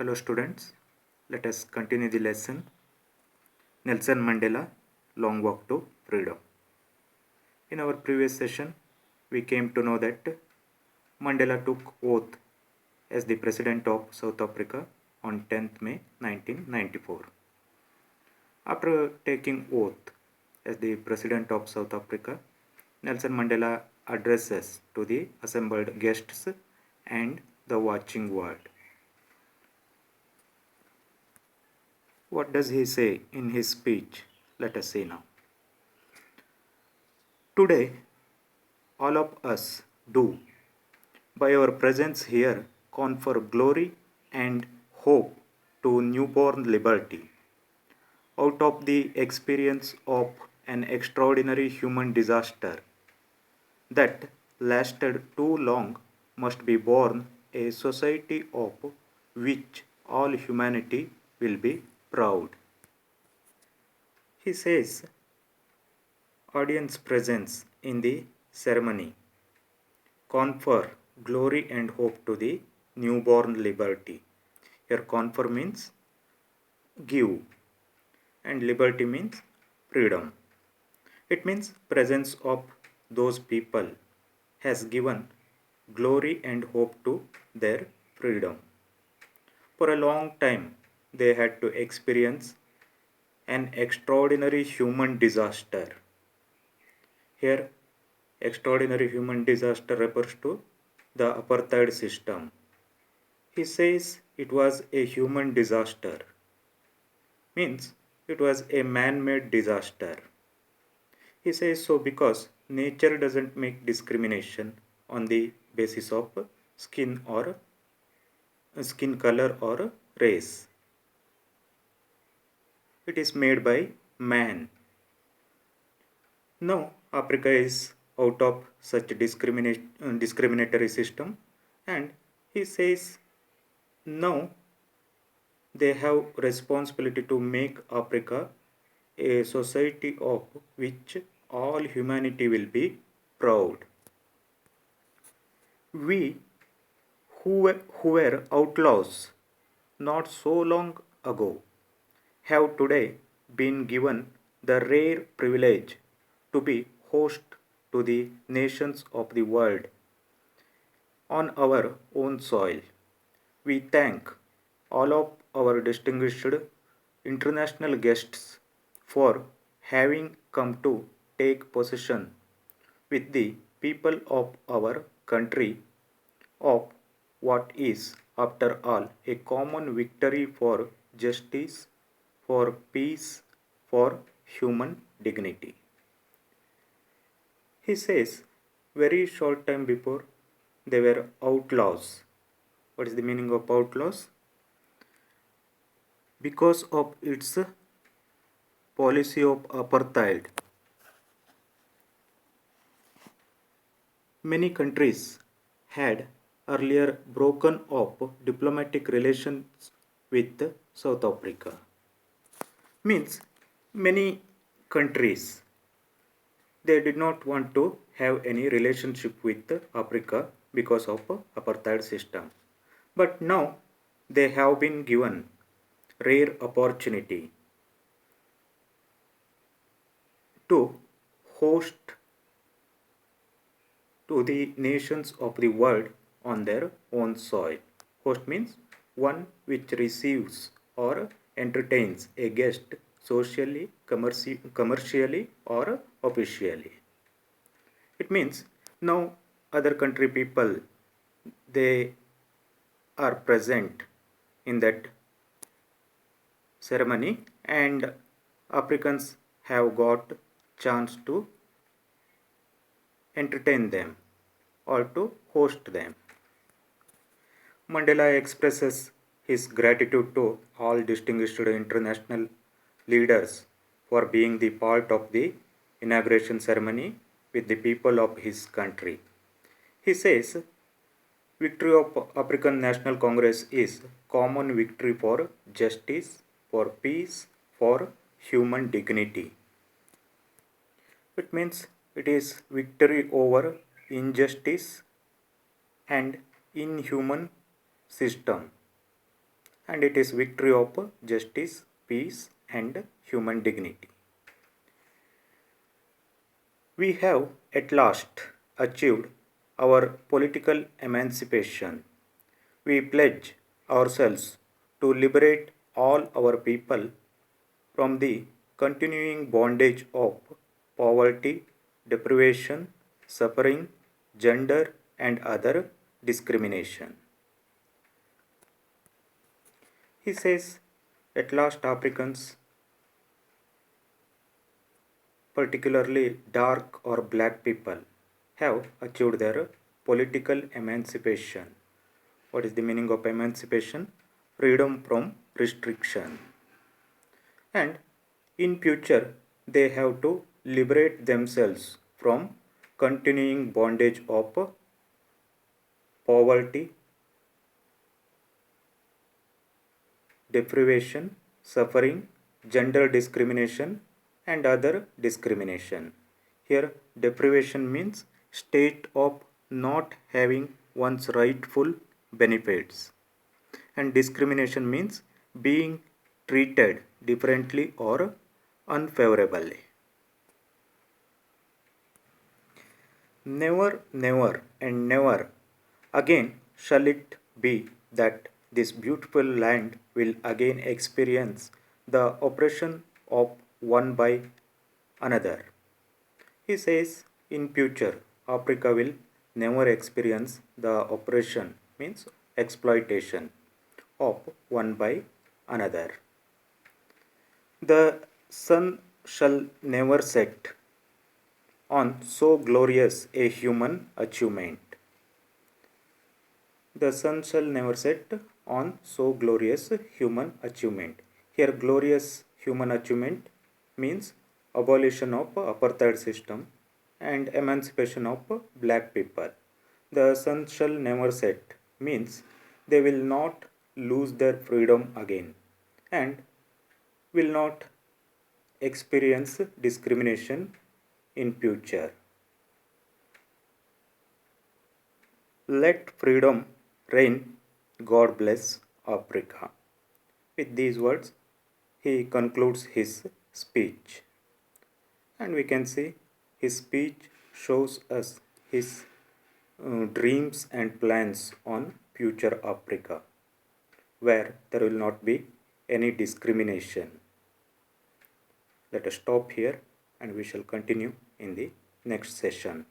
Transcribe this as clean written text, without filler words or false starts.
Hello students, let us continue the lesson. Nelson Mandela, Long Walk to Freedom. In our previous session, we came to know that Mandela took oath as the President of South Africa on 10th May 1994. After taking oath as the President of South Africa, Nelson Mandela addresses to the assembled guests and the watching world. What does he say in his speech? Let us see now. Today, all of us do, by our presence here, confer glory and hope to newborn liberty. Out of the experience of an extraordinary human disaster that lasted too long must be born a society of which all humanity will be proud. He says, audience presence in the ceremony confer glory and hope to the newborn liberty. Here confer means give and liberty means freedom. It means presence of those people has given glory and hope to their freedom. For a long time they had to experience an extraordinary human disaster. Here extraordinary human disaster refers to the apartheid system. He says it was a human disaster, means it was a man-made disaster. He says so because nature doesn't make discrimination on the basis of skin color or race. It is made by man. Now Africa is out of such discriminatory system, and he says now they have responsibility to make Africa a society of which all humanity will be proud. We who were outlaws not so long ago have today been given the rare privilege to be host to the nations of the world on our own soil. We thank all of our distinguished international guests for having come to take possession with the people of our country of what is, after all, a common victory for justice, for peace, for human dignity. He says, very short time before, they were outlaws. What is the meaning of outlaws? Because of its policy of apartheid, many countries had earlier broken off diplomatic relations with South Africa. Means many countries, they did not want to have any relationship with Africa because of apartheid system. But now they have been given rare opportunity to host to the nations of the world on their own soil. Host means one which receives or entertains a guest socially, commercially or officially. It means now other country people, they are present in that ceremony, and Africans have got chance to entertain them or to host them. Mandela expresses his gratitude to all distinguished international leaders for being the part of the inauguration ceremony with the people of his country. He says, victory of African National Congress is common victory for justice, for peace, for human dignity. It means it is victory over injustice and inhuman system. and it is victory of justice, peace and human dignity. We have at last achieved our political emancipation. We pledge ourselves to liberate all our people from the continuing bondage of poverty, deprivation, suffering, gender, and other discrimination. He says, at last Africans, particularly dark or black people, have achieved their political emancipation. What is the meaning of emancipation? Freedom from restriction. And in future, they have to liberate themselves from continuing bondage of poverty, deprivation, suffering, gender discrimination and other discrimination. Here deprivation means state of not having one's rightful benefits, and discrimination means being treated differently or unfavorably. Never, never, and never again shall it be that this beautiful land will again experience the oppression of one by another. He says in future Africa will never experience the oppression means exploitation of one by another. The sun shall never set on so glorious a human achievement. The sun shall never set on so glorious human achievement. Here glorious human achievement means abolition of apartheid system and emancipation of black people. The sun shall never set means they will not lose their freedom again and will not experience discrimination in future. Let freedom reign. God bless Africa. With these words, he concludes his speech. And we can see his speech shows us his dreams and plans on future Africa, where there will not be any discrimination. Let us stop here and we shall continue in the next session.